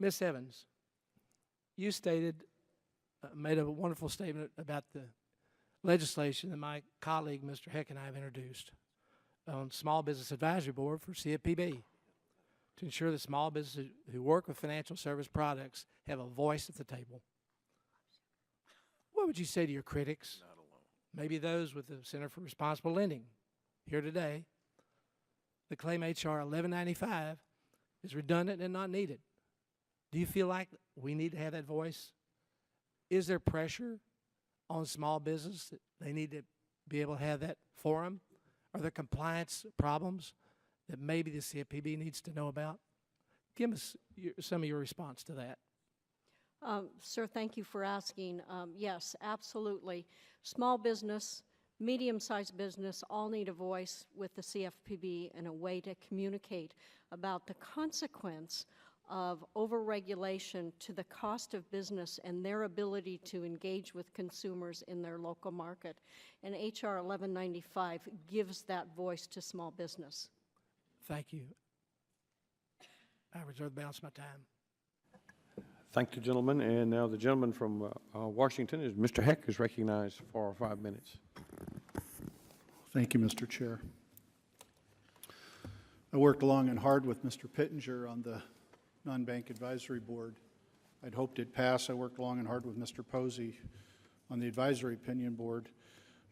Ms. Evans, you made a wonderful statement about the legislation that my colleague, Mr. Heck, and I have introduced on Small Business Advisory Board for CFPB to ensure that small businesses who work with financial service products have a voice at the table. What would you say to your critics, maybe those with the Center for Responsible Lending here today, that claim H.R. 1195 is redundant and not needed? Do you feel like we need to have that voice? Is there pressure on small business that they need to be able to have that forum? Are there compliance problems that maybe the CFPB needs to know about? Give us some of your response to that. Sir, thank you for asking. Yes, absolutely. Small business, medium-sized business all need a voice with the CFPB and a way to communicate about the consequence of overregulation to the cost of business and their ability to engage with consumers in their local market. And H.R. 1195 gives that voice to small business. Thank you. I reserve the balance of my time. Thank you, gentlemen. And now the gentleman from Washington is Mr. Heck is recognized for 5 minutes. Thank you, Mr. Chair. I worked long and hard with Mr. Pittenger on the Non-Bank Advisory Board. I'd hoped it'd pass. I worked long and hard with Mr. Posey on the Advisory Opinion Board.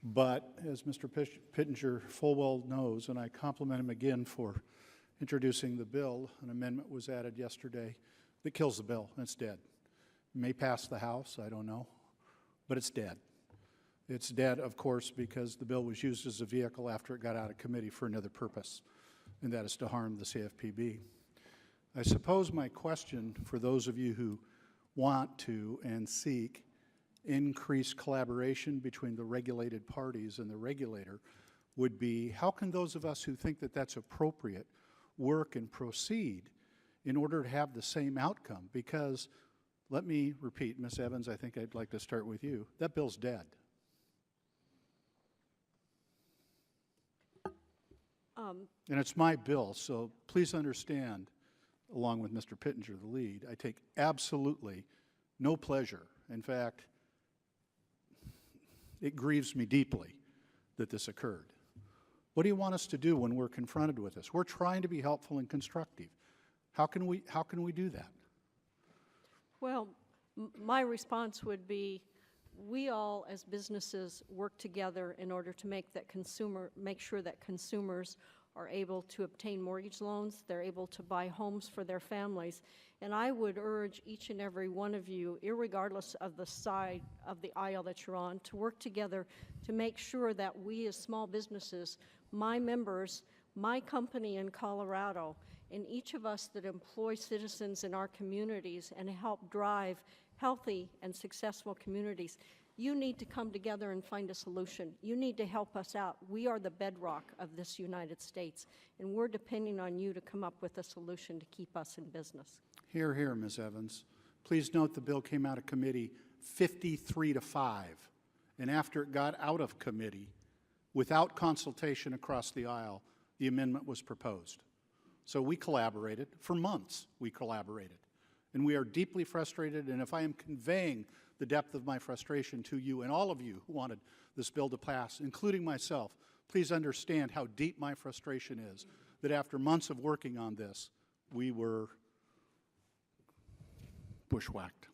But as Mr. Pittenger full well knows, and I compliment him again for introducing the bill, an amendment was added yesterday that kills the bill, and it's dead. It may pass the House, I don't know, but it's dead. It's dead, of course, because the bill was used as a vehicle after it got out of committee for another purpose, and that is to harm the CFPB. I suppose my question for those of you who want to and seek increased collaboration between the regulated parties and the regulator would be, how can those of us who think that that's appropriate work and proceed in order to have the same outcome? Because, let me repeat, Ms. Evans, I think I'd like to start with you. That bill's dead. And it's my bill, so please understand, along with Mr. Pittenger, the lead, I take absolutely no pleasure. In fact, it grieves me deeply that this occurred. What do you want us to do when we're confronted with this? We're trying to be helpful and constructive. How can we do that? Well, my response would be, we all as businesses work together in order to make sure that consumers are able to obtain mortgage loans, they're able to buy homes for their families. And I would urge each and every one of you, irregardless of the side of the aisle that you're on, to work together to make sure that we as small businesses, my members, my company in Colorado, and each of us that employ citizens in our communities and help drive healthy and successful communities, you need to come together and find a solution. You need to help us out. We are the bedrock of this United States, and we're depending on you to come up with a solution to keep us in business. Hear, hear, Ms. Evans. Please note the bill came out of committee 53-5, and after it got out of committee, without consultation across the aisle, the amendment was proposed. So we collaborated. For months, we collaborated. And we are deeply frustrated, and if I am conveying the depth of my frustration to you and all of you who wanted this bill to pass, including myself, please understand how deep my frustration is that after months of working on this, we were bushwhacked.